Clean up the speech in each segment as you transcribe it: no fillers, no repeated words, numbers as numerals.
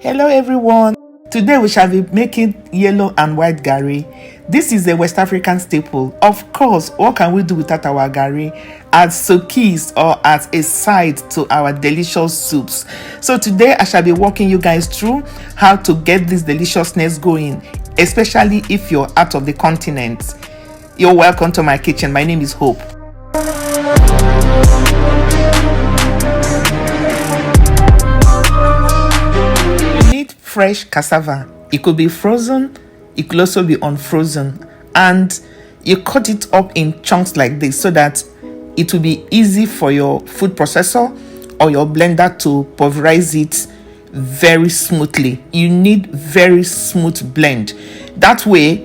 Hello everyone, today we shall be making yellow and white gari. This is a West African staple. Of course, what can we do without our gari as sokis or as a side to our delicious soups? So today I shall be walking you guys through how to get this deliciousness going, especially if you're out of the continent. You're welcome to my kitchen. My name is Hope. Fresh cassava. It could be frozen, it could also be unfrozen, and you cut it up in chunks like this so that it will be easy for your food processor or your blender to pulverize it very smoothly. You need very smooth blend. That way,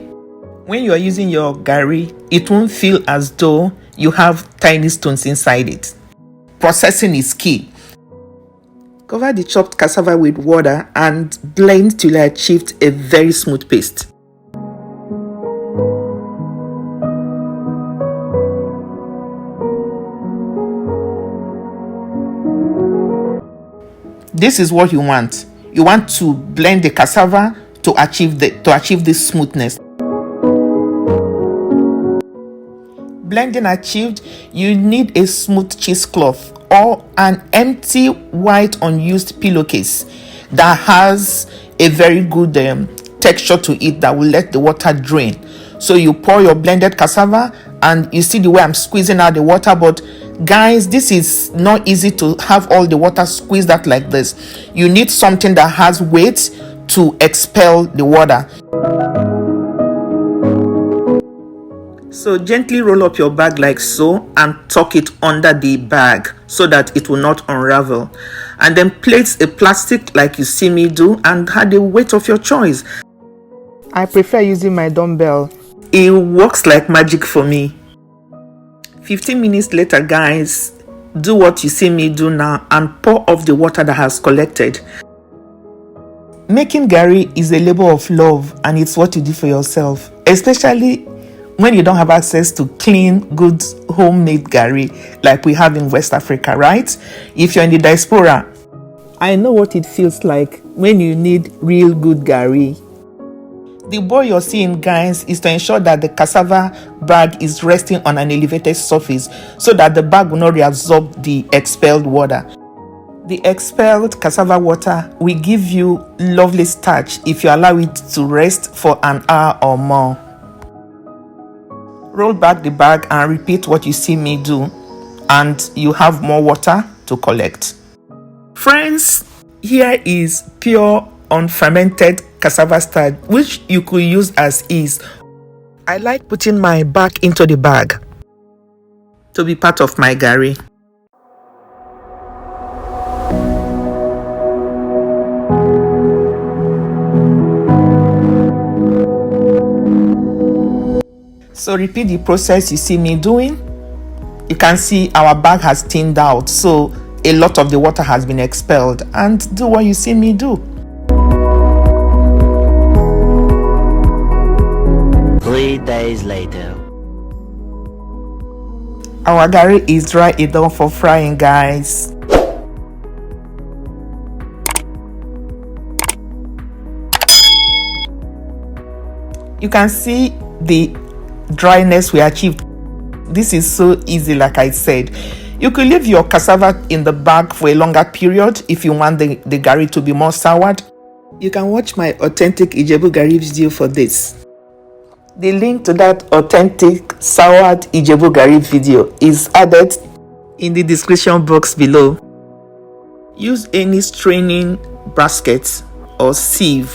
when you are using your gari, it won't feel as though you have tiny stones inside it. Processing is key. Cover the chopped cassava with water and blend till you achieved a very smooth paste. This is what you want. You want to blend the cassava to achieve this smoothness. Blending achieved, you need a smooth cheesecloth or an empty white unused pillowcase that has a very good texture to it that will let the water drain. So you pour your blended cassava and you see the way I'm squeezing out the water, but guys, this is not easy to have all the water squeezed out like this. You need something that has weight to expel the water. So gently roll up your bag like so and tuck it under the bag so that it will not unravel. And then place a plastic like you see me do and add the weight of your choice. I prefer using my dumbbell. It works like magic for me. 15 minutes later, guys, do what you see me do now and pour off the water that has collected. Making gari is a labor of love, and it's what you do for yourself, especially when you don't have access to clean, good, homemade gari like we have in West Africa, right? If you're in the diaspora, I know what it feels like when you need real good gari. The bowl you're seeing, guys, is to ensure that the cassava bag is resting on an elevated surface so that the bag will not reabsorb the expelled water. The expelled cassava water will give you lovely starch if you allow it to rest for an hour or more. Roll back the bag and repeat what you see me do, and you have more water to collect. Friends, here is pure unfermented cassava starch, which you could use as is. I like putting my back into the bag to be part of my gari. So repeat the process you see me doing. You can see our bag has thinned out, so a lot of the water has been expelled, and do what you see me do. 3 days later. Our gari is dry enough for frying, guys. You can see the dryness we achieved. This is so easy, like I said. You could leave your cassava in the bag for a longer period if you want the gari to be more soured. You can watch my authentic Ijebu gari video for this. The link to that authentic soured Ijebu gari video is added in the description box below. Use any straining basket or sieve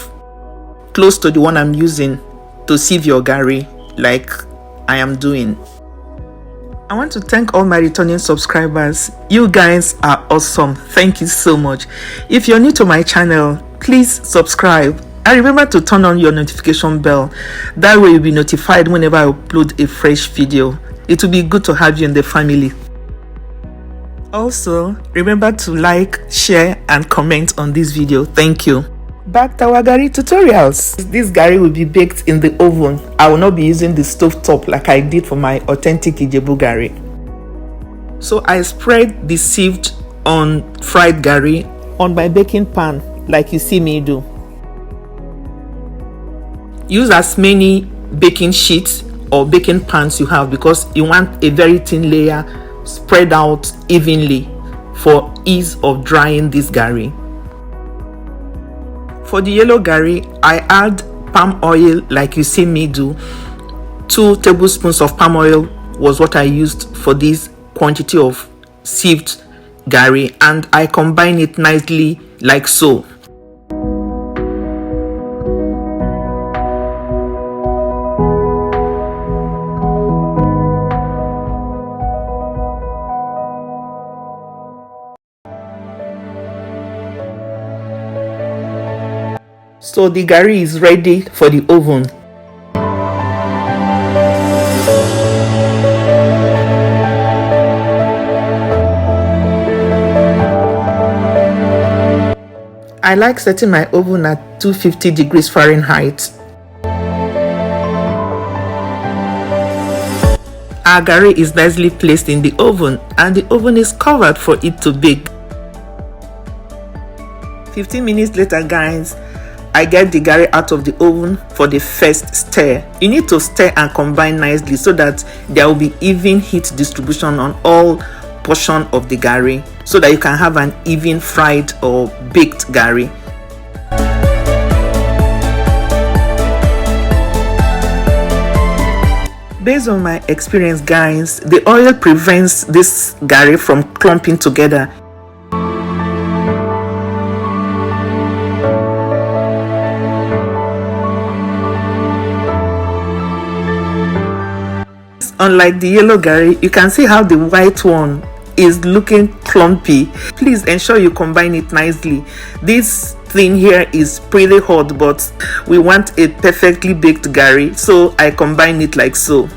close to the one I'm using to sieve your gari like I am doing. I want to thank all my returning subscribers. You guys are awesome. Thank you so much. If you're new to my channel, please subscribe and remember to turn on your notification bell. That way you'll be notified whenever I upload a fresh video. It will be good to have you in the family. Also, remember to like, share and comment on this video. Thank you. Back to our gari tutorials. This gari will be baked in the oven. I will not be using the stove top like I did for my authentic Ijebu gari. So I spread the sieved on fried gari on my baking pan like you see me do. Use as many baking sheets or baking pans you have, because you want a very thin layer spread out evenly for ease of drying this gari. For the yellow gari, I add palm oil like you see me do. 2 tablespoons of palm oil was what I used for this quantity of sieved gari, and I combine it nicely like so. So the gari is ready for the oven. I like setting my oven at 250 degrees Fahrenheit. Our gari is nicely placed in the oven, and the oven is covered for it to bake. 15 minutes later, guys, I get the gari out of the oven for the first stir. You need to stir and combine nicely so that there will be even heat distribution on all portion of the gari, so that you can have an even fried or baked gari. Based on my experience, guys, the oil prevents this gari from clumping together. Unlike the yellow gari, you can see how the white one is looking clumpy. Please ensure you combine it nicely. This thing here is pretty hot, but we want a perfectly baked gari, so I combine it like so.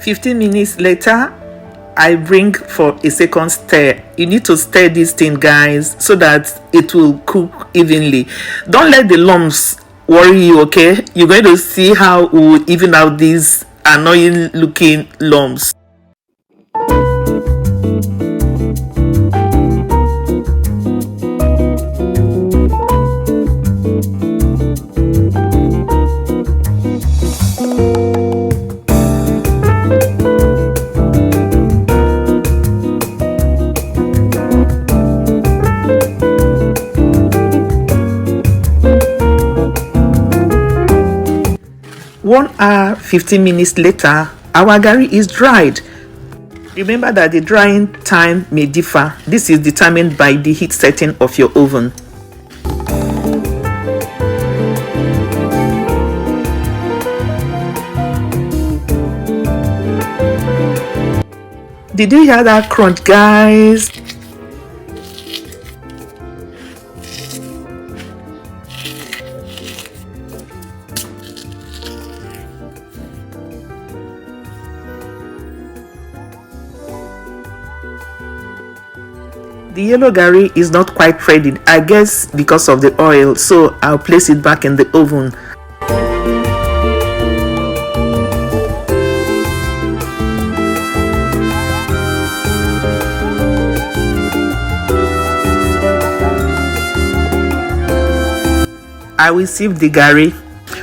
Fifteen minutes later, I bring for a second stir. You need to stir this thing, guys, so that it will cook evenly. Don't let the lumps worry you, okay? You're going to see how we will even out these annoying looking lumps. One hour, 15 minutes later, our gari is dried. Remember that the drying time may differ. This is determined by the heat setting of your oven. Did you hear that crunch, guys? The yellow gari is not quite ready, I guess because of the oil, so I'll place it back in the oven. I will sieve the gari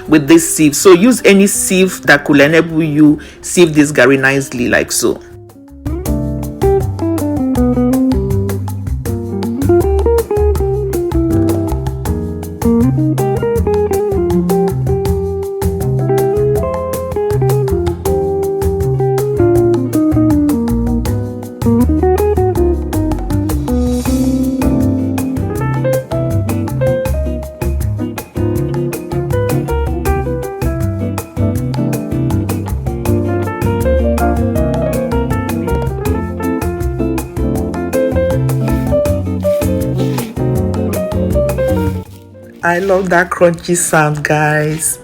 with this sieve, so use any sieve that could enable you sieve this gari nicely like so. I love that crunchy sound, guys.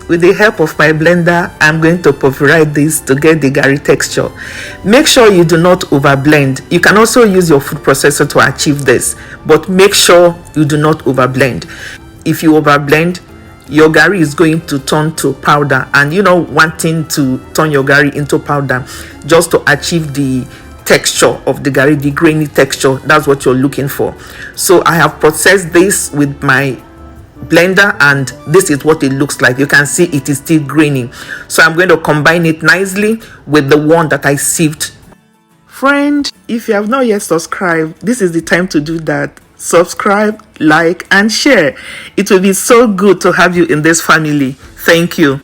With the help of my blender, I'm going to pulverize this to get the gari texture. Make sure you do not overblend. You can also use your food processor to achieve this, but make sure you do not overblend. If you overblend, your gari is going to turn to powder, and you know, wanting to turn your gari into powder just to achieve the texture of the gari, the grainy texture, that's what you're looking for. So I have processed this with my blender, and this is what it looks like. You can see it is still grainy, so I'm going to combine it nicely with the one that I sieved. Friend, if you have not yet subscribed, this is the time to do that. Subscribe, like, and share. It will be so good to have you in this family. Thank you.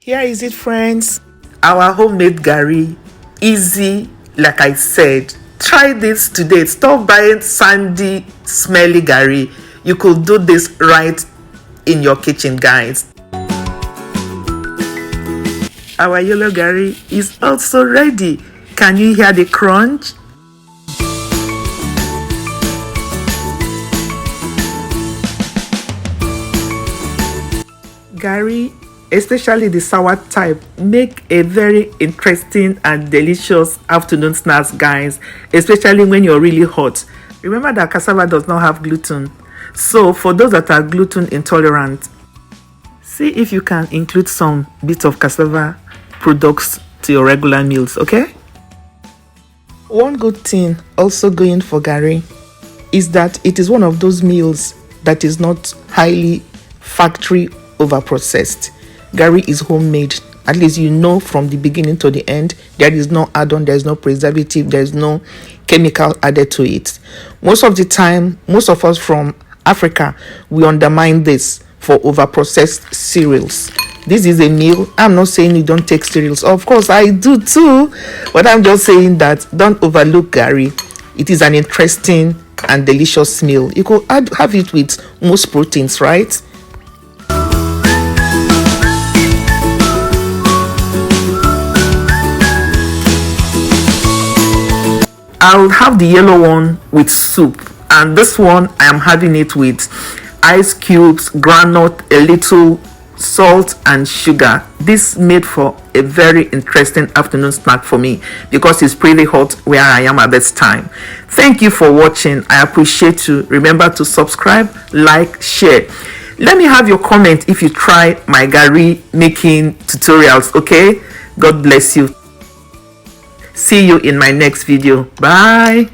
Here is it, friends. Our homemade gari. Easy, like I said. Try this today. Stop buying sandy, smelly gari. You could do this right in your kitchen, guys. Our yellow gari is also ready. Can you hear the crunch? Gari, especially the sour type, make a very interesting and delicious afternoon snacks, guys, especially when you're really hot. Remember that cassava does not have gluten, so for those that are gluten intolerant, see if you can include some bits of cassava products to your regular meals, okay? One good thing also going for gari is that it is one of those meals that is not highly factory overprocessed. Gari is homemade. At least you know from the beginning to the end, there is no add-on, there is no preservative, there is no chemical added to it. Most of the time, most of us from Africa, we undermine this for overprocessed cereals. This is a meal. I'm not saying you don't take cereals. Of course, I do too. But I'm just saying that don't overlook gari. It is an interesting and delicious meal. You could have it with most proteins, right? I'll have the yellow one with soup, and this one I am having it with ice cubes, granite, a little salt and sugar. This made for a very interesting afternoon snack for me because it's pretty hot where I am at this time. Thank you for watching. I appreciate you. Remember to subscribe, like, share. Let me have your comment if you try my gari making tutorials, okay? God bless you. See you in my next video. Bye.